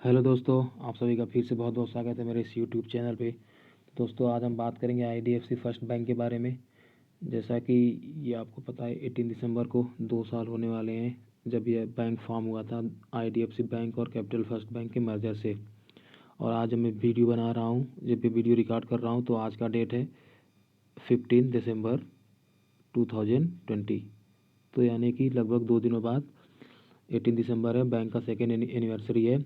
Hello दोस्तों, आप सभी का फिर से बहुत बहुत स्वागत है मेरे इस यूट्यूब चैनल पे। दोस्तों, आज हम बात करेंगे आईडीएफसी फर्स्ट बैंक के बारे में। जैसा कि ये आपको पता है, 18 दिसंबर को 2 साल होने वाले हैं जब यह बैंक फॉर्म हुआ था, आईडीएफसी बैंक और कैपिटल फर्स्ट बैंक के मर्जर से। और आज मैं वीडियो बना रहा हूँ, जब ये वीडियो रिकॉर्ड कर रहा हूँ तो आज का डेट है 15 दिसंबर 2020। तो यानी कि लगभग 2 दिनों बाद 18 दिसंबर है, बैंक का सेकेंड एनिवर्सरी है।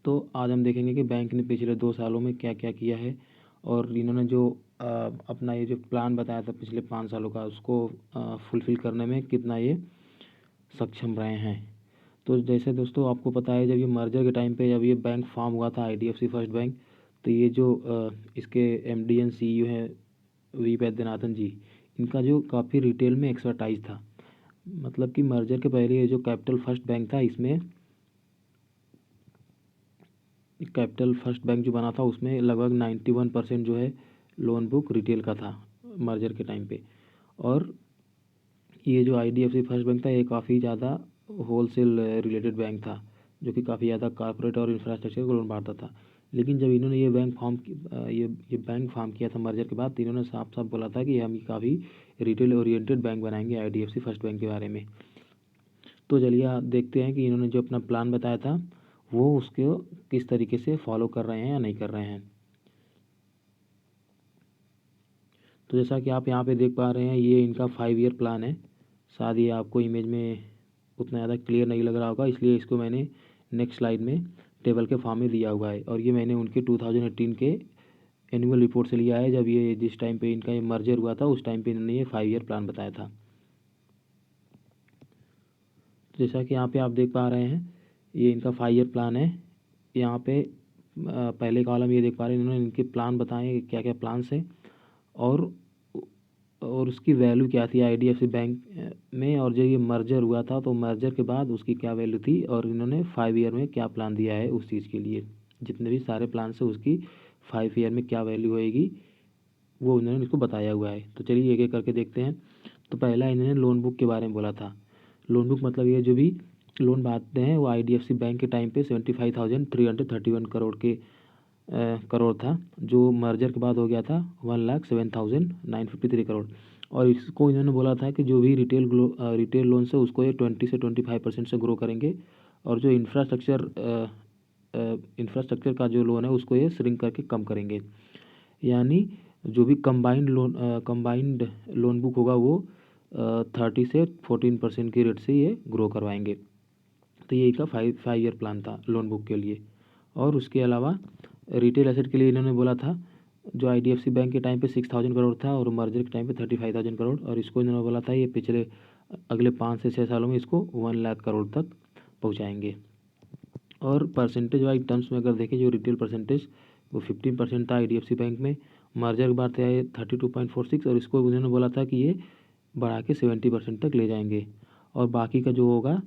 तो आज हम देखेंगे कि बैंक ने पिछले 2 सालों में क्या क्या किया है और इन्होंने जो अपना ये जो प्लान बताया था पिछले 5 सालों का, उसको फुलफ़िल करने में कितना ये सक्षम रहे हैं। तो जैसे दोस्तों आपको पता है, जब ये मर्जर के टाइम पे जब ये बैंक फॉर्म हुआ था आईडीएफसी फर्स्ट बैंक, तो ये जो इसके एमडी एंड सीईओ हैं वी वैद्यनाथन जी, इनका जो काफ़ी रिटेल में एक्सपर्टाइज था। मतलब कि मर्जर के पहले ये जो कैपिटल फर्स्ट बैंक था, इसमें कैपिटल फर्स्ट बैंक जो बना था उसमें लगभग 91% जो है लोन बुक रिटेल का था मर्जर के टाइम पे। और ये जो आईडीएफसी फर्स्ट बैंक था, ये काफ़ी ज़्यादा होलसेल रिलेटेड बैंक था, जो कि काफ़ी ज़्यादा कॉर्पोरेट और इंफ्रास्ट्रक्चर को लोन बांटता था। लेकिन जब इन्होंने ये बैंक फॉर्म किया था मर्जर के बाद, तो इन्होंने साफ साफ बोला था कि हम ये काफ़ी रिटेल ओरिएंटेड बैंक बनाएंगे आईडीएफसी फर्स्ट बैंक के बारे में। तो चलिए देखते हैं कि इन्होंने जो अपना प्लान बताया था वो उसको किस तरीके से फॉलो कर रहे हैं या नहीं कर रहे हैं। तो जैसा कि आप यहाँ पे देख पा रहे हैं, ये इनका 5 ईयर प्लान है। शायद ये आपको इमेज में उतना ज़्यादा क्लियर नहीं लग रहा होगा, इसलिए इसको मैंने नेक्स्ट स्लाइड में टेबल के फॉर्म में दिया हुआ है। और ये मैंने उनके 2018 के एनुअल रिपोर्ट से लिया है, जब ये जिस टाइम पे इनका ये मर्जर हुआ था उस टाइम पे इन्होंने ये 5 ईयर प्लान बताया था। जैसा कि यहाँ पे आप देख पा रहे हैं, ये इनका 5 ईयर प्लान है। यहाँ पे पहले कॉलम ये देख पा रहे हैं, इन्होंने इनके प्लान बताए क्या क्या प्लान्स हैं और उसकी वैल्यू क्या थी आईडीएफसी बैंक में। और जब ये मर्जर हुआ था तो मर्जर के बाद उसकी क्या वैल्यू थी, और इन्होंने 5 ईयर में क्या प्लान दिया है उस चीज़ के लिए। जितने भी सारे प्लान से उसकी 5 ईयर में क्या वैल्यू होएगी वो उन्होंने इसको बताया हुआ है। तो चलिए एक एक करके देखते हैं। तो पहला इन्होंने लोन बुक के बारे में बोला था। लोन बुक मतलब ये जो भी लोन बांटते हैं वो आईडीएफसी बैंक के टाइम पे 75,331 करोड़ था, जो मर्जर के बाद हो गया था 1,07,953 करोड़। और इसको इन्होंने बोला था कि जो भी रिटेल लोन से उसको ये 20 से 25% से ग्रो करेंगे, और जो इंफ्रास्ट्रक्चर का जो लोन है उसको ये श्रिंक करके कम करेंगे। यानी जो भी कंबाइंड लोन बुक होगा वो 30 से 14% की रेट से ये ग्रो करवाएंगे। तो ये इनका 5 ईयर प्लान था लोन बुक के लिए। और उसके अलावा रिटेल एसेट के लिए इन्होंने बोला था, जो आईडीएफसी बैंक के टाइम पे 6,000 करोड़ था और मर्जर के टाइम पे 35,000 करोड़, और इसको इन्होंने बोला था ये पिछले अगले 5 से 6 सालों में इसको 1 लाख करोड़ तक पहुँचाएँगे। और परसेंटेज वाइज टर्म्स में अगर देखें, जो रिटेल परसेंटेज वो 15% था आईडीएफसी बैंक में, मर्जर के बाद था ये 32.46, और इसको उन्होंने बोला था कि ये बढ़ा के 70% तक ले जाएंगे। और बाकी का जो होगा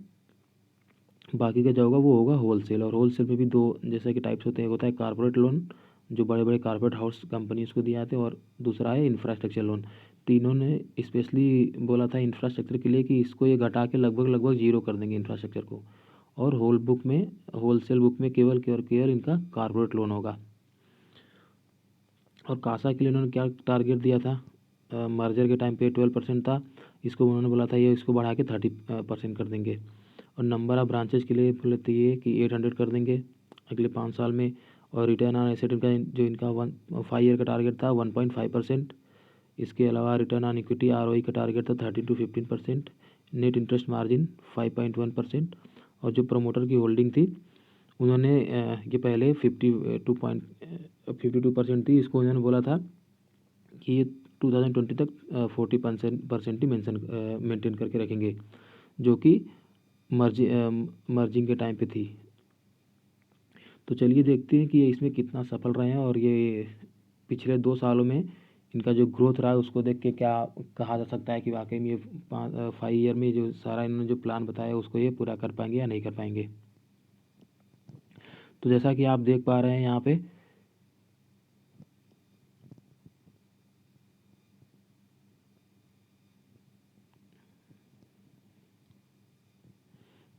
वो होगा होलसेल। और होलसेल में भी दो जैसे कि टाइप्स होते हैं, एक होता है कॉर्पोरेट लोन, जो बड़े बड़े कॉर्पोरेट हाउस कंपनीज को दिए जाते हैं, और दूसरा है इंफ्रास्ट्रक्चर लोन। तीनों ने स्पेशली बोला था इंफ्रास्ट्रक्चर के लिए कि इसको ये घटा के लगभग जीरो कर देंगे इंफ्रास्ट्रक्चर को। और होलसेल बुक में केवल इनका कॉर्पोरेट लोन होगा। और कासा के लिए उन्होंने क्या टारगेट दिया था, मर्जर के टाइम पे 12% था, इसको उन्होंने बोला था ये इसको बढ़ा के 30% कर देंगे। और नंबर ऑफ़ ब्रांचेज के लिए बोले थे ये कि 800 कर देंगे अगले 5 साल में। और रिटर्न ऑन एसेट का जो इनका 5 ईयर का टारगेट था 1.5%। इसके अलावा रिटर्न ऑन इक्विटी आरओई का टारगेट था 13 to 15%। Net interest margin 5.1%। और जो प्रमोटर की होल्डिंग थी उन्होंने ये पहले 52% थी, इसको उन्होंने बोला था कि ये 2020 तक 40% ही मेंटेन करके रखेंगे, जो कि मर्जिंग के टाइम पे थी। तो चलिए देखते हैं कि ये इसमें कितना सफल रहे हैं, और ये पिछले 2 सालों में इनका जो ग्रोथ रहा है उसको देख के क्या कहा जा सकता है कि वाकई में ये 5 ईयर में जो सारा इन्होंने जो प्लान बताया उसको ये पूरा कर पाएंगे या नहीं कर पाएंगे। तो जैसा कि आप देख पा रहे हैं यहाँ पे,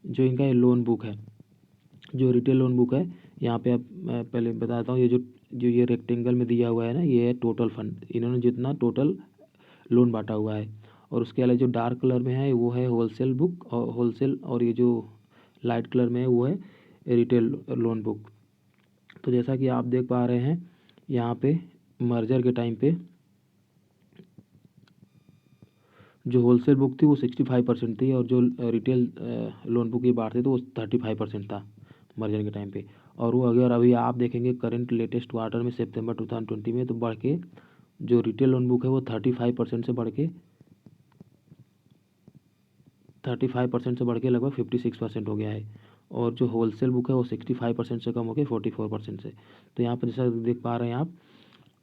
जो इनका ये लोन बुक है, जो रिटेल लोन बुक है, यहाँ पे आप मैं पहले बताता हूँ, ये जो ये रेक्टेंगल में दिया हुआ है ना, ये है टोटल फंड, इन्होंने जितना टोटल लोन बांटा हुआ है। और उसके अलावा जो डार्क कलर में है वो है होलसेल बुक और होलसेल, और ये जो लाइट कलर में है वो है रिटेल लोन बुक। तो जैसा कि आप देख पा रहे हैं यहाँ पे मर्जर के टाइम पे जो होलसेल बुक थी वो 65% थी, और जो रिटेल लोन बुक ये बांटते थे वो 35% था मर्जर के टाइम पे। और वो अगर अभी आप देखेंगे करंट लेटेस्ट क्वार्टर में सितंबर 2020 में, तो बढ़ के जो रिटेल लोन बुक है वो 35% से बढ़ के 35% से बढ़ के लगभग 56% हो गया है। और जो होलसेल बुक है वो 65% से कम हो के 44% से। तो यहाँ पर जैसा देख पा रहे हैं आप,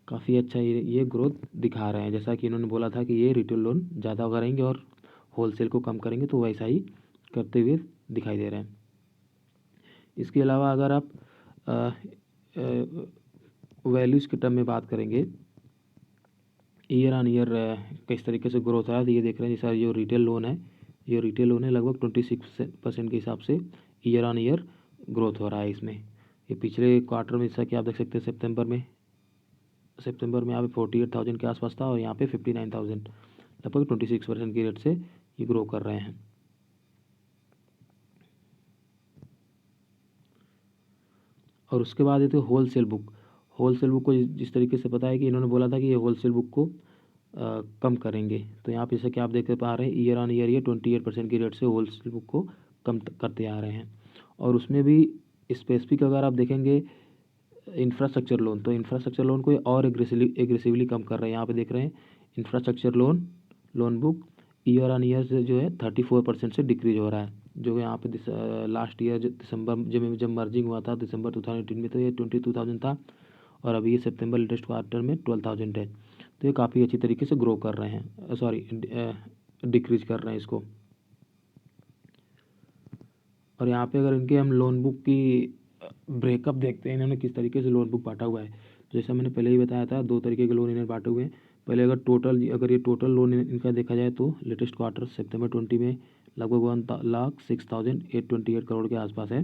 काफ़ी अच्छा ये ग्रोथ दिखा रहे हैं। जैसा कि इन्होंने बोला था कि ये रिटेल लोन ज़्यादा करेंगे और होलसेल को कम करेंगे, तो वैसा ही करते हुए दिखाई दे रहे हैं। इसके अलावा अगर आप वैल्यूज़ के टर्म में बात करेंगे, ईयर ऑन ईयर किस तरीके से ग्रोथ रहा है, तो ये देख रहे हैं जैसा ये रिटेल लोन है, ये रिटेल लोन है लगभग 26% के हिसाब से ईयर ऑन ईयर ग्रोथ हो रहा है इसमें। ये पिछले क्वार्टर में जैसा कि आप देख सकते हैं सितंबर में यहाँ पे 48,000 के आसपास था, और यहाँ पे 59,000, लगभग 26% की रेट से ये ग्रो कर रहे हैं। और उसके बाद ये तो होलसेल बुक को जिस तरीके से पता है कि इन्होंने बोला था कि ये होलसेल बुक को कम करेंगे। तो यहाँ पे जैसा कि आप देख पा रहे हैं ईयर ऑन ईयर ये 28% की रेट से होलसेल बुक को कम करते आ रहे हैं। और उसमें भी स्पेसिफिक अगर आप देखेंगे इंफ्रास्ट्रक्चर लोन, तो इंफ्रास्ट्रक्चर लोन को और एग्रेसिवली कम कर रहे हैं। यहाँ पे देख रहे हैं infrastructure loan book year on year से जो है 34% से डिक्रीज हो रहा है। जो यहाँ पे लास्ट ईयर दिसंबर जब मर्जिंग हुआ था दिसंबर 2018 में, तो ये 22,000 था, और अभी ये सितंबर लेटेस्ट क्वार्टर में 12,000 है। तो ये काफ़ी अच्छी तरीके से ग्रो कर रहे हैं, डिक्रीज कर रहे हैं इसको। और यहाँ पे अगर इनके हम लोन बुक की ब्रेकअप देखते हैं, इन्होंने किस तरीके से लोन बुक बांटा हुआ है। जैसा मैंने पहले ही बताया था, दो तरीके के लोन इन्हें बांटे हुए हैं। पहले अगर ये टोटल लोन इनका देखा जाए तो लेटेस्ट क्वार्टर सितंबर 20 में लगभग 1,06,828 करोड़ के आसपास है।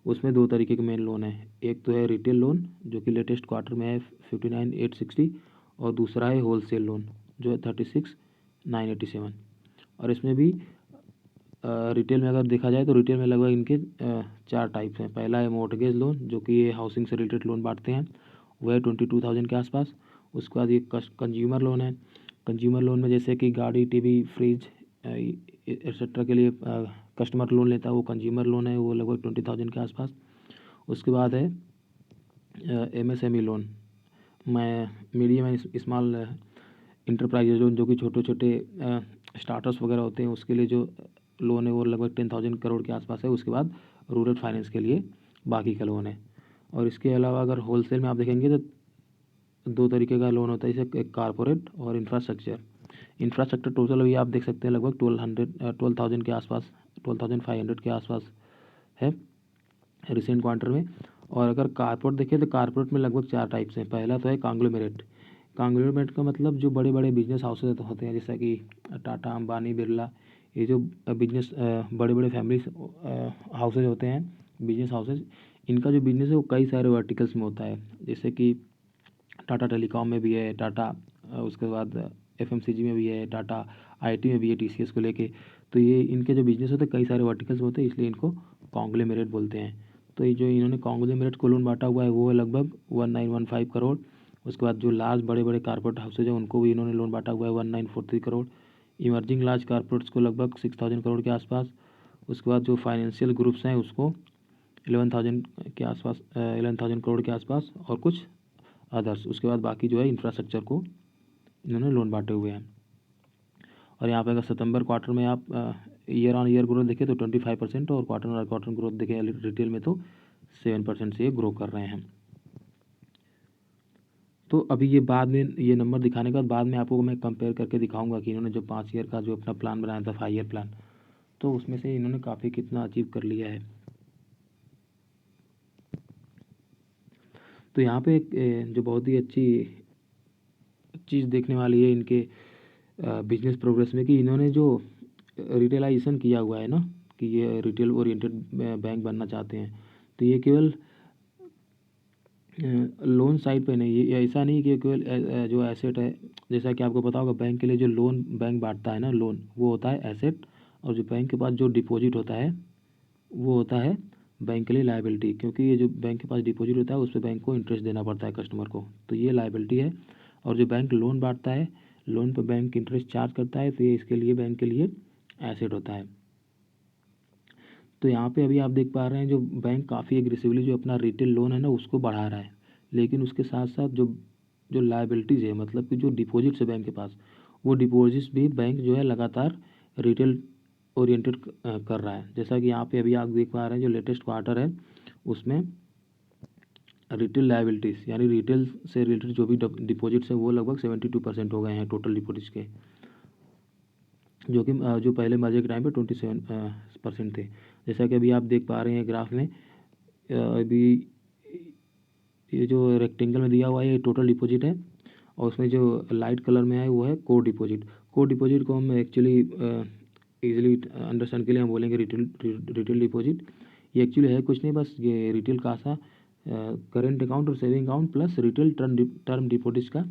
उसमें दो तरीके के मेन लोन है, एक तो है रिटेल लोन जो कि लेटेस्ट क्वार्टर में है 59,860, और दूसरा है होलसेल लोन जो है 36,987। और इसमें भी रिटेल में अगर देखा जाए तो रिटेल में लगभग इनके 4 टाइप्स हैं। पहला है मॉर्टगेज लोन, जो कि ये हाउसिंग से रिलेटेड लोन बांटते हैं, वह है 22,000 के आसपास। उसके बाद ये कंज्यूमर लोन है। कंज्यूमर लोन में जैसे कि गाड़ी, टीवी, फ्रिज एक्सेट्रा के लिए कस्टमर लोन लेता है, वो कंज्यूमर लोन है, वो लगभग 20,000 के आसपास। उसके बाद है MSME loan, medium and small enterprises loan, जो कि छोटे छोटे स्टार्टअप्स वगैरह होते हैं, उसके लिए जो लोन है वो लगभग 10,000 करोड़ के आसपास है। उसके बाद रूरल फाइनेंस के लिए बाकी का लोन है। और इसके अलावा अगर होलसेल में आप देखेंगे तो दो तरीके का लोन होता है, जैसे एक कारपोरेट और इंफ्रास्ट्रक्चर टोटल अभी आप देख सकते हैं लगभग 12,000 के आसपास, 12,500 के आसपास है रिसेंट क्वार्टर में। और अगर कारपोरेट देखें तो कारपोरेट में लगभग 4 टाइप्स हैं। पहला तो है कांग्लोमेरेट का मतलब जो बड़े बड़े बिजनेस हाउसेज होते हैं, जैसा कि टाटा, अंबानी, बिरला, ये जो बिजनेस बड़े बड़े फैमिली हाउसेज होते हैं, बिजनेस हाउसेज, इनका जो बिजनेस है वो कई सारे वर्टिकल्स में होता है। जैसे कि टाटा टेलीकॉम में भी है, टाटा उसके बाद FMCG में भी है, टाटा IT में भी है, TCS को लेके। तो ये इनके जो बिजनेस होते हैं कई सारे वर्टिकल्स में होते हैं, इसलिए इनको कॉन्ग्लोमेरेट बोलते हैं। तो ये जो इन्होंने कॉन्ग्लोमेरेट को लोन बांटा हुआ है वो है लगभग 1915 करोड़। उसके बाद जो लार्ज बड़े बड़े कारपोरेट हाउसेज हैं उनको भी इन्होंने लोन बांटा हुआ है 1943 करोड़। इमर्जिंग लार्ज कारपोरेट्स को लगभग 6,000 करोड़ के आसपास। उसके बाद जो फाइनेंशियल ग्रुप्स हैं उसको 11,000 के आसपास, 11,000 करोड़ के आसपास, और कुछ अदर्स। उसके बाद बाकी जो है इंफ्रास्ट्रक्चर को इन्होंने लोन बांटे हुए हैं। और यहाँ पे अगर सितंबर क्वार्टर में आप ईयर ऑन ईयर ग्रोथ देखें तो 25%, और क्वार्टर ऑन क्वार्टर ग्रोथ देखें रिटेल में तो 7% से ये ग्रो कर रहे हैं। तो अभी ये बाद में ये नंबर दिखाने के बाद में आपको मैं कंपेयर करके दिखाऊंगा कि इन्होंने जो 5 ईयर का जो अपना प्लान बनाया था, 5 ईयर प्लान, तो उसमें से इन्होंने काफ़ी कितना अचीव कर लिया है। तो यहाँ पे एक जो बहुत ही अच्छी चीज़ देखने वाली है इनके बिजनेस प्रोग्रेस में, कि इन्होंने जो रिटेलाइजेशन किया हुआ है ना, कि ये रिटेल ओरिएंटेड बैंक बनना चाहते हैं, तो ये केवल लोन साइड पे नहीं, ये ऐसा नहीं कि केवल जो एसेट है, जैसा कि आपको पता होगा बैंक के लिए जो लोन बैंक बांटता है ना लोन, वो होता है एसेट, और जो बैंक के पास जो डिपॉजिट होता है वो होता है बैंक के लिए लायबिलिटी, क्योंकि ये जो बैंक के पास डिपॉजिट होता है उस पर बैंक को इंटरेस्ट देना पड़ता है कस्टमर को, तो ये लायबिलिटी है। और जो बैंक लोन बांटता है, लोन पर बैंक इंटरेस्ट चार्ज करता है, तो ये इसके लिए बैंक के लिए एसेट होता है। तो यहाँ पे अभी आप देख पा रहे हैं जो बैंक काफ़ी एग्रेसिवली जो अपना रिटेल लोन है ना उसको बढ़ा रहा है, लेकिन उसके साथ साथ जो जो लायबिलिटीज़ है, मतलब कि जो डिपॉजिट्स है बैंक के पास, वो डिपॉजिट्स भी बैंक जो है लगातार रिटेल ओरिएंटेड कर रहा है। जैसा कि यहाँ पे अभी आप देख पा रहे हैं जो लेटेस्ट क्वार्टर है उसमें रिटेल लायबिलिटीज़ यानी रिटेल से रिलेटेड जो भी डिपॉजिट्स है वो लगभग 72% हो गए हैं टोटल डिपॉजिट्स के, जो कि जो पहले मर्जर के टाइम पे 27% थे। जैसा कि अभी आप देख पा रहे हैं ग्राफ में, अभी ये जो रेक्टेंगल में दिया हुआ है ये टोटल डिपॉजिट है, और उसमें जो लाइट कलर में है वो है कोर डिपॉजिट। कोर डिपॉजिट को हम एक्चुअली इजीली अंडरस्टैंड के लिए हम बोलेंगे रिटेल डिपॉजिट। ये एक्चुअली है कुछ नहीं, बस ये रिटेल कासा, करेंट अकाउंट और saving account plus retail term deposit का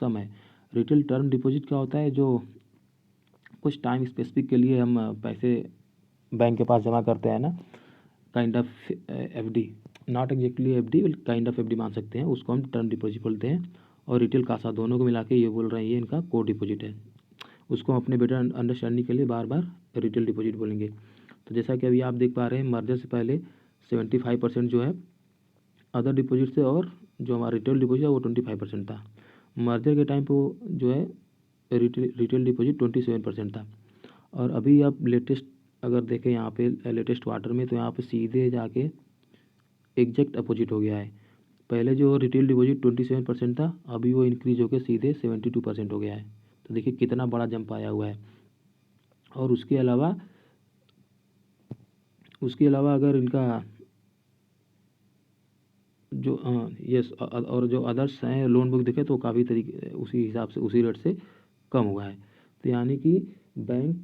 सम है। रिटेल टर्म डिपॉजिट क्या होता है, जो कुछ टाइम स्पेसिफिक के लिए हम पैसे बैंक के पास जमा करते हैं ना, kind of FD, not exactly FD, kind of FD मान सकते हैं, उसको हम टर्म डिपॉजिट बोलते हैं। और रिटेल कासा दोनों को मिला के ये बोल रहे हैं ये इनका कोर डिपॉजिट है, उसको हम अपने बेटर अंडरस्टैंडिंग के लिए बार बार रिटेल डिपॉजिट बोलेंगे। तो जैसा कि अभी आप देख पा रहे हैं मर्जर से पहले 75% जो है अदर डिपॉजिट से, और जो हमारा रिटेल डिपॉजिट है वो 25% था। मर्जर के टाइम पे जो है रिटेल डिपॉजिट 27% था। और अभी आप लेटेस्ट अगर देखें यहाँ पे लेटेस्ट क्वार्टर में, तो यहाँ पे सीधे जाके एग्जैक्ट अपोजिट हो गया है। पहले जो रिटेल डिपॉजिट 27% था, अभी वो इंक्रीज होकर सीधे 72% हो गया है। तो देखिए कितना बड़ा जंप आया हुआ है। और उसके अलावा अगर इनका जो यस और जो अदर्स हैं लोन बुक देखें तो काफ़ी तरीके उसी हिसाब से उसी रेट से कम हुआ है। तो यानी कि बैंक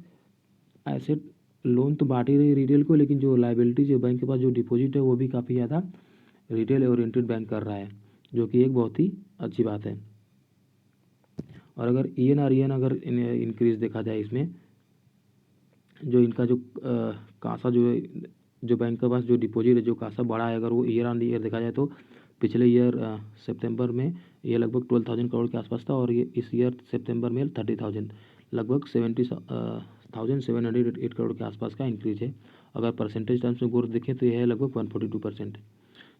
एसेट लोन तो बांट ही रही रिटेल को, लेकिन जो लायबिलिटी जो बैंक के पास जो डिपॉजिट है वो भी काफ़ी ज़्यादा रिटेल ओरिएंटेड बैंक कर रहा है, जो कि एक बहुत ही अच्छी बात है। और अगर ईएन अगर इंक्रीज देखा जाए इसमें, जो इनका जो कासा जो बैंक के पास जो डिपॉजिट है जो कासा बढ़ा है, अगर वो ईयर ऑन ईयर देखा जाए तो पिछले ईयर सितंबर में ये लगभग 12,000 करोड़ के आसपास था, और ये इस ईयर सितंबर में 30,000 लगभग 70,708 करोड़ के आसपास का इंक्रीज है। अगर परसेंटेज टर्म्स में ग्रोथ देखें तो यह है लगभग 142%,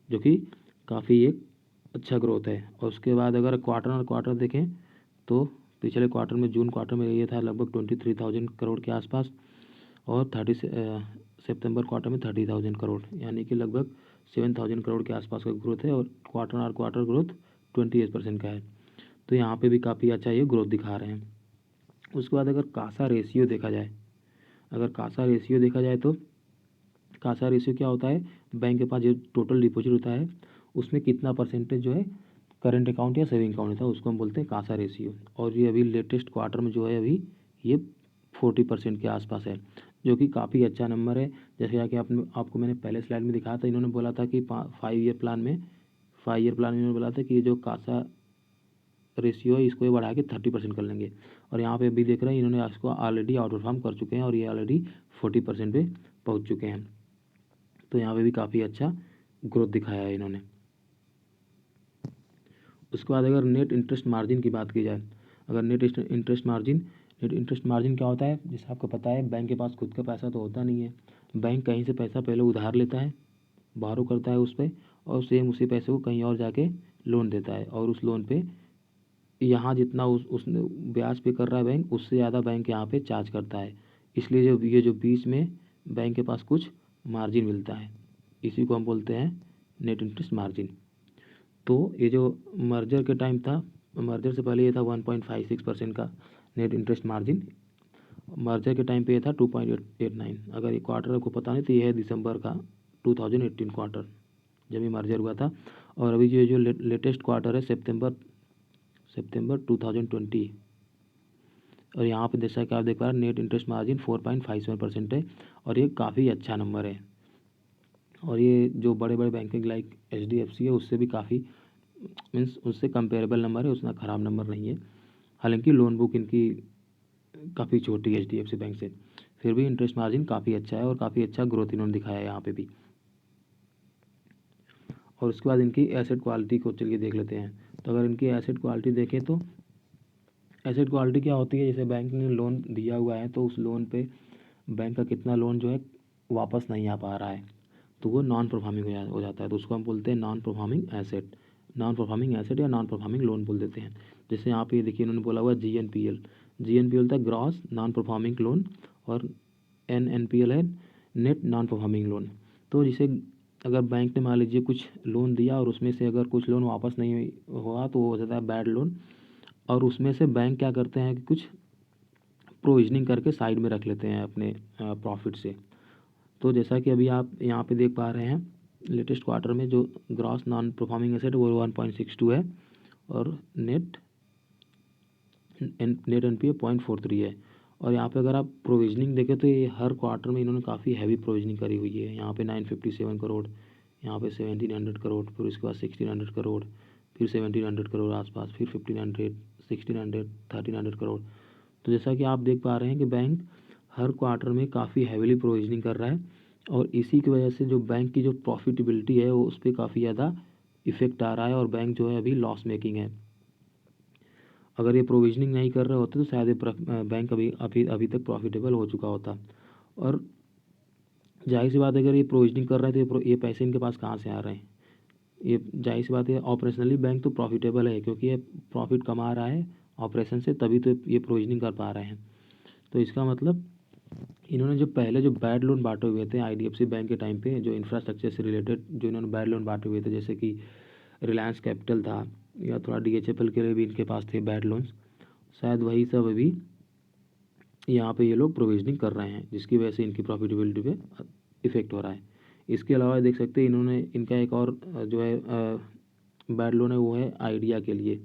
जो कि काफ़ी एक अच्छा ग्रोथ है। और उसके बाद अगर क्वार्टर देखें तो पिछले क्वार्टर में जून क्वार्टर में ये था लगभग 23,000 करोड़ के आसपास, और सितंबर क्वार्टर में 30,000 करोड़, यानी कि लगभग 7,000 करोड़ के आसपास का ग्रोथ है। और क्वार्टर ग्रोथ 28% का है। तो यहाँ पे भी काफ़ी अच्छा ये ग्रोथ दिखा रहे हैं। उसके बाद अगर कासा रेशियो देखा जाए, तो कासा रेशियो क्या होता है, बैंक के पास जो टोटल डिपॉजिट होता है उसमें कितना परसेंटेज जो है करंट अकाउंट या सेविंग अकाउंट होता है, उसको हम बोलते हैं कासा रेशियो। और ये अभी लेटेस्ट क्वार्टर में जो है अभी ये 40% के आसपास है, जो कि काफ़ी अच्छा नंबर है। जैसे कि आपको मैंने पहले स्लाइड में दिखाया था, इन्होंने बोला था कि 5 ईयर प्लान में इन्होंने बोला था कि ये जो कासा रेशियो है इसको ये बढ़ा के 30% कर लेंगे। और यहाँ पे अभी देख रहे हैं इन्होंने इसको ऑलरेडी आउट परफॉर्म कर चुके हैं, और ये ऑलरेडी 40% पे पहुँच चुके हैं। तो यहाँ पे भी काफ़ी अच्छा ग्रोथ दिखाया है इन्होंने। उसके बाद अगर नेट इंटरेस्ट मार्जिन की बात की जाए, अगर नेट इंटरेस्ट मार्जिन क्या होता है, जैसे आपको पता है बैंक के पास खुद का पैसा तो होता नहीं है, बैंक कहीं से पैसा पहले उधार लेता है, बारो करता है उस पर, और सेम उसी पैसे को कहीं और जाके लोन देता है, और उस लोन पे यहाँ जितना उसने ब्याज पे कर रहा है बैंक, उससे ज़्यादा बैंक यहाँ पे चार्ज करता है। इसलिए जो बीच में बैंक के पास कुछ मार्जिन मिलता है, इसी को हम बोलते हैं नेट इंटरेस्ट मार्जिन। तो ये जो मर्जर के टाइम था, मर्जर से पहले ये था 1.56% का नेट इंटरेस्ट मार्जिन, मर्जर के टाइम पे ये था 2.89। अगर ये क्वार्टर आपको पता नहीं तो ये है दिसंबर का 2018 क्वार्टर जब ये मर्जर हुआ था। और अभी जो लेटेस्ट क्वार्टर है सितंबर 2020, और यहाँ पे जैसा कि आप देख पा रहे हैं नेट इंटरेस्ट मार्जिन 4.57% है, और ये काफ़ी अच्छा नंबर है। और ये जो बड़े बड़े बैंकिंग लाइक HDFC है उससे भी काफ़ी मीन्स उससे कंपेरेबल नंबर है, उतना ख़राब नंबर नहीं है। हालांकि लोन बुक इनकी काफ़ी छोटी है HDFC बैंक से, फिर भी इंटरेस्ट मार्जिन काफ़ी अच्छा है और काफ़ी अच्छा ग्रोथ इन्होंने दिखाया है यहाँ पे भी। और उसके बाद इनकी एसेट क्वालिटी को चलिए देख लेते हैं। तो अगर इनकी एसेट क्वालिटी देखें तो एसेट क्वालिटी क्या होती है, जैसे बैंक ने लोन दिया हुआ है तो उस लोन पे बैंक का कितना लोन जो है वापस नहीं आ पा रहा है तो वो नॉन परफॉर्मिंग हो जाता है, तो उसको हम बोलते हैं non performing asset. Non performing asset या नॉन परफॉर्मिंग लोन बोल देते हैं। जैसे यहाँ पे देखिए इन्होंने बोला हुआ GNPL था ग्रॉस नॉन परफॉर्मिंग लोन, और NNPL है नेट नॉन परफॉर्मिंग लोन। तो जैसे अगर बैंक ने मान लीजिए कुछ लोन दिया और उसमें से अगर कुछ लोन वापस नहीं हुआ तो वो हो जाता है बैड लोन, और उसमें से बैंक क्या करते हैं कि कुछ प्रोविजनिंग करके साइड में रख लेते हैं अपने प्रॉफिट से। तो जैसा कि अभी आप यहाँ पे देख पा रहे हैं लेटेस्ट क्वार्टर में जो ग्रॉस नॉन परफॉर्मिंग एसेट वो 1.62 है और नेट NPA 0.43 है। और यहाँ पे अगर आप प्रोविजनिंग देखें तो ये हर क्वार्टर में इन्होंने काफ़ी हैवी प्रोविजनिंग करी हुई है। यहाँ पे 957 करोड़, यहाँ पे 1700 करोड़, फिर उसके बाद 1600 करोड़, फिर 1700 करोड़ आसपास, फिर 1500, 1600, 1300 करोड़। तो जैसा कि आप देख पा रहे हैं कि बैंक हर क्वार्टर में काफ़ी हैवीली प्रोविजनिंग कर रहा है, और इसी की वजह से जो बैंक की जो प्रॉफिटेबिलिटी है वो उस पर काफ़ी ज़्यादा इफेक्ट आ रहा है और बैंक जो है अभी लॉस मेकिंग है। अगर ये प्रोविजनिंग नहीं कर रहे होते तो शायद ये बैंक अभी तक प्रॉफिटेबल हो चुका होता। और जाहिर सी बात है अगर ये प्रोविजनिंग कर रहे हैं तो ये पैसे इनके पास कहाँ से आ रहे हैं। ये जाहिर सी बात है ऑपरेशनली बैंक तो प्रॉफिटेबल है क्योंकि ये प्रॉफिट कमा रहा है ऑपरेशन से, तभी तो ये प्रोविजनिंग कर पा रहे हैं। तो इसका मतलब इन्होंने जो पहले जो बैड लोन बांटे हुए थे IDFC बैंक के टाइम पे, जो इंफ्रास्ट्रक्चर से रिलेटेड जो इन्होंने बैड लोन बांटे हुए थे, जैसे कि रिलायंस कैपिटल था या थोड़ा DHFL के लिए भी इनके पास थे बैड लोन्स, शायद वही सब अभी यहाँ पे ये लोग प्रोविजनिंग कर रहे हैं, जिसकी वजह से इनकी प्रॉफिटेबिलिटी पे इफेक्ट हो रहा है। इसके अलावा देख सकते हैं इन्होंने इनका एक और जो है बैड लोन है वो है आइडिया के लिए।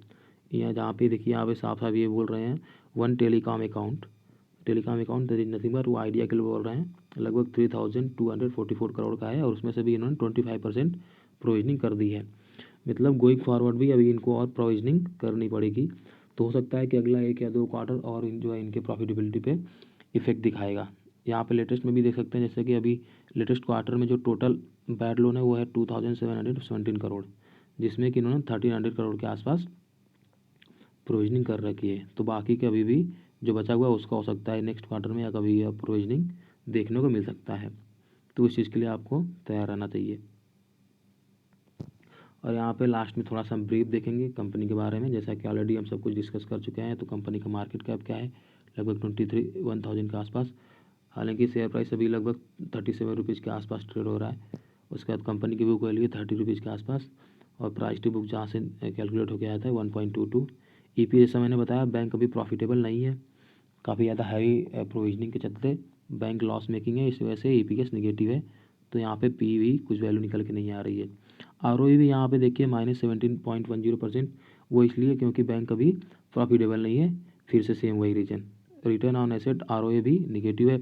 यहाँ जहाँ पे देखिए यहाँ पे साफ साफ ये बोल रहे हैं one telecom account nothing but वो आइडिया के लिए बोल रहे हैं, लगभग 3244 करोड़ का है और उसमें से भी इन्होंने 25% प्रोविजनिंग कर दी है। मतलब गोइंग फॉरवर्ड भी अभी इनको और प्रोविजनिंग करनी पड़ेगी, तो हो सकता है कि अगला 1 या 2 क्वार्टर और जो है इनके प्रॉफिटेबिलिटी पे इफेक्ट दिखाएगा। यहाँ पे लेटेस्ट में भी देख सकते हैं जैसे कि अभी लेटेस्ट क्वार्टर में जो टोटल बैड लोन है वो है 2717 करोड़, जिसमें कि इन्होंने 1300 करोड़ के आसपास प्रोविजनिंग कर रखी है। तो बाकी के अभी भी जो बचा हुआ है उसका हो सकता है नेक्स्ट क्वार्टर में या कभी प्रोविजनिंग देखने को मिल सकता है। तो इस चीज़ के लिए आपको तैयार रहना चाहिए। और यहाँ पे लास्ट में थोड़ा सा ब्रीफ देखेंगे कंपनी के बारे में। जैसा कि ऑलरेडी हम सब कुछ डिस्कस कर चुके हैं, तो कंपनी का मार्केट कैप क्या है, लगभग 23,100 के आसपास। हालांकि शेयर प्राइस अभी लगभग 37 रुपीज़ के आसपास ट्रेड हो रहा है। उसके बाद कंपनी की बुक वैल्यू 30 रुपीज़ के आसपास, और प्राइस टू बुक जहाँ से कैलकुलेट होकर आया था 1.22। EPS जैसा मैंने बताया बैंक अभी प्रॉफिटेबल नहीं है, काफ़ी ज़्यादा हैवी प्रोविजनिंग के चलते बैंक लॉस मेकिंग है, इस वजह से EPS नेगेटिव है। तो यहाँ पे P भी कुछ वैल्यू निकल के नहीं आ रही है। ROE भी यहाँ पे देखिए -17.10%, वो इसलिए क्योंकि बैंक अभी प्रॉफिटेबल नहीं है, फिर से सेम वही reason. Return on asset ROA भी निगेटिव है।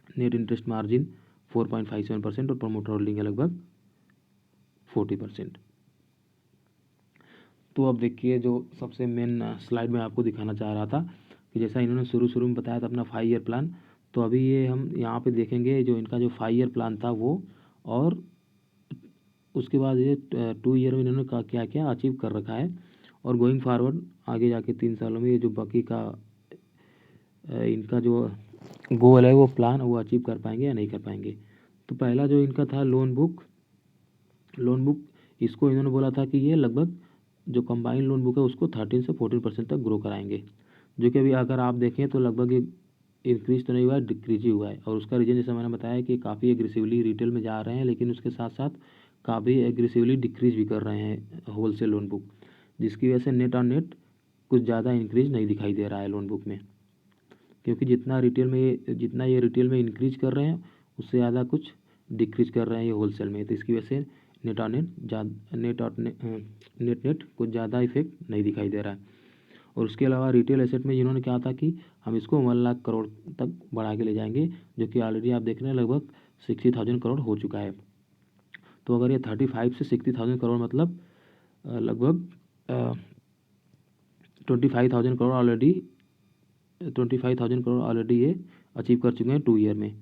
नेट इंटरेस्ट मार्जिन 4.57% और प्रमोटर होल्डिंग है लगभग 40%। तो अब देखिए जो सबसे मेन स्लाइड में आपको दिखाना चाह रहा था कि जैसा इन्होंने शुरू में बताया था अपना 5 ईयर प्लान, तो अभी ये हम यहाँ पे देखेंगे जो इनका जो 5 ईयर प्लान था वो, और उसके बाद ये 2 ईयर में इन्होंने क्या क्या अचीव कर रखा है, और गोइंग फॉरवर्ड आगे जाके 3 सालों में ये जो बाकी का इनका जो गोल है वो प्लान वो अचीव कर पाएंगे या नहीं कर पाएंगे। तो पहला जो इनका था लोन बुक, इसको इन्होंने बोला था कि ये लगभग जो कंबाइंड लोन बुक है उसको 13 से 14% तक ग्रो कराएंगे, जो कि अभी अगर आप देखें तो लगभग इंक्रीज तो नहीं हुआ है, डिक्रीज ही हुआ है। और उसका रीज़न जैसा मैंने बताया कि काफ़ी एग्रेसिवली रिटेल में जा रहे हैं, लेकिन उसके साथ साथ काफ़ी एग्रेसिवली डिक्रीज भी कर रहे हैं होलसेल लोन बुक, जिसकी वजह से नेट ऑन नेट कुछ ज़्यादा इंक्रीज नहीं दिखाई दे रहा है लोन बुक में, क्योंकि जितना ये रिटेल में इंक्रीज कर रहे हैं उससे ज़्यादा कुछ डिक्रीज कर रहे हैं ये होलसेल में। तो इसकी वजह से नेट कुछ ज़्यादा इफेक्ट नहीं दिखाई दे रहा है। और उसके अलावा रिटेल एसेट में जिन्होंने कहा था कि हम इसको 1 लाख करोड़ तक बढ़ा के ले जाएंगे, जो कि ऑलरेडी आप देख रहे हैं लगभग 60,000 करोड़ हो चुका है। तो अगर ये 35 से 60,000 करोड़ मतलब लगभग 25,000 करोड़ ऑलरेडी ये अचीव कर चुके हैं 2 ईयर में।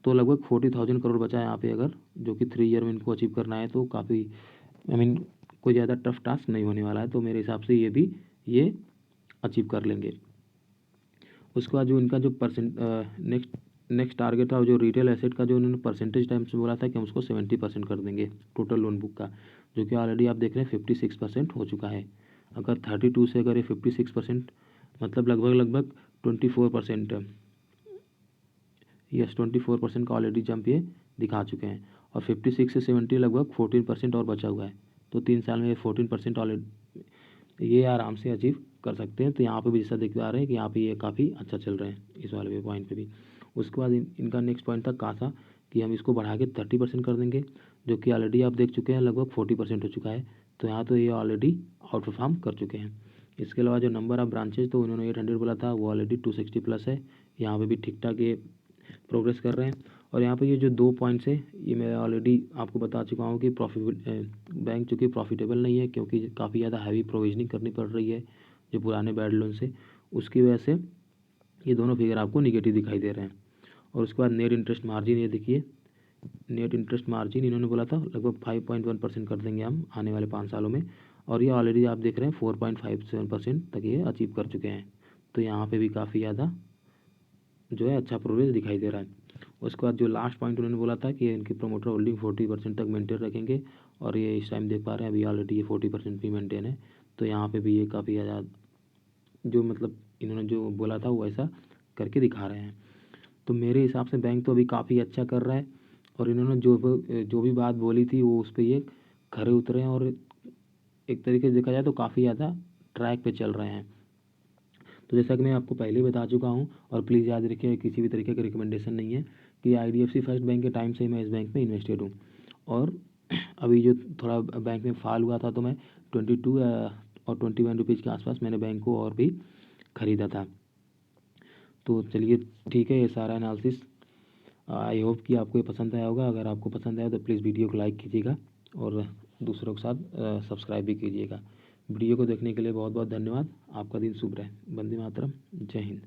तो लगभग 40,000 करोड़ बचा है यहाँ पे, अगर जो कि 3 ईयर में इनको अचीव करना है तो काफ़ी कोई ज़्यादा टफ टास्क नहीं होने वाला है। तो मेरे हिसाब से ये अचीव कर लेंगे। उसके बाद जो इनका जो नेक्स्ट टारगेट था, जो रिटेल एसेट का जो उन्होंने परसेंटेज टाइम से बोला था कि हम उसको 70% कर देंगे टोटल लोन बुक का, जो कि ऑलरेडी आप देख रहे हैं 56% हो चुका है। अगर 32 से अगर ये 56% मतलब लगभग 24%, यस 24% का ऑलरेडी जंप ये दिखा चुके हैं। और 56 से 70 लगभग 14% और बचा हुआ है। तो 3 साल में ये 14% ऑलरेडी ये आराम से अचीव कर सकते हैं। तो यहाँ पे भी जैसा देख पा रहे हैं कि यहाँ पे ये काफ़ी अच्छा चल रहे हैं इस वाले पॉइंट पे भी। उसके बाद इनका नेक्स्ट पॉइंट था कासा, कि हम इसको बढ़ा के 30% कर देंगे, जो कि ऑलरेडी आप देख चुके हैं लगभग 40% हो चुका है। तो यहाँ तो ये ऑलरेडी आउट परफॉर्म कर चुके हैं। इसके अलावा जो नंबर ऑफ ब्रांचेज तो उन्होंने 800 बोला था, वो ऑलरेडी 260 प्लस है। यहाँ पे भी ठीक ठाक ये प्रोग्रेस कर रहे हैं। और यहाँ पे ये जो 2 पॉइंट्स है ये मैं ऑलरेडी आपको बता चुका हूँ कि बैंक चूँकि प्रॉफिटेबल नहीं है, क्योंकि काफ़ी ज़्यादा हैवी प्रोविजनिंग करनी पड़ रही है जो पुराने बैड लोन से, उसकी वजह से ये दोनों फिगर आपको निगेटिव दिखाई दे रहे हैं। और उसके बाद नेट इंटरेस्ट मार्जिन, ये देखिए नेट इंटरेस्ट मार्जिन इन्होंने बोला था लगभग 5.1% कर देंगे हम आने वाले 5 सालों में, और ये ऑलरेडी आप देख रहे हैं 4.57% तक ये अचीव कर चुके हैं। तो यहाँ पे भी काफ़ी ज़्यादा जो है अच्छा प्रोग्रेस दिखाई दे रहा है। उसके बाद जो लास्ट पॉइंट उन्होंने बोला था कि इनकी प्रोमोटर होल्डिंग 40% तक मेंटेन रखेंगे, और ये इस टाइम देख पा रहे हैं अभी ऑलरेडी ये 40% भी मेंटेन है। तो यहाँ पे भी ये काफ़ी ज़्यादा जो मतलब इन्होंने जो बोला था वो ऐसा करके दिखा रहे हैं। तो मेरे हिसाब से बैंक तो अभी काफ़ी अच्छा कर रहा है, और इन्होंने जो भी बात बोली थी वो उस पर ये खरे उतरे हैं, और एक तरीके से देखा जाए तो काफ़ी ज़्यादा ट्रैक पे चल रहे हैं। तो जैसा कि मैं आपको पहले ही बता चुका हूँ, और प्लीज़ याद रखिए किसी भी तरीके का रिकमेंडेशन नहीं है कि IDFC फर्स्ट बैंक के टाइम से मैं इस बैंक में इन्वेस्टेड हूँ। और अभी जो थोड़ा बैंक में फॉल हुआ था तो मैं 22 और 21 रुपीज़ के आसपास मैंने बैंक को और भी ख़रीदा था। तो चलिए ठीक है, ये सारा एनालिसिस आई होप कि आपको ये पसंद आया होगा। अगर आपको पसंद आया तो प्लीज़ वीडियो को लाइक कीजिएगा और दूसरों के साथ सब्सक्राइब भी कीजिएगा। वीडियो को देखने के लिए बहुत बहुत धन्यवाद। आपका दिन शुभ रहे। वंदे मातरम। जय हिंद।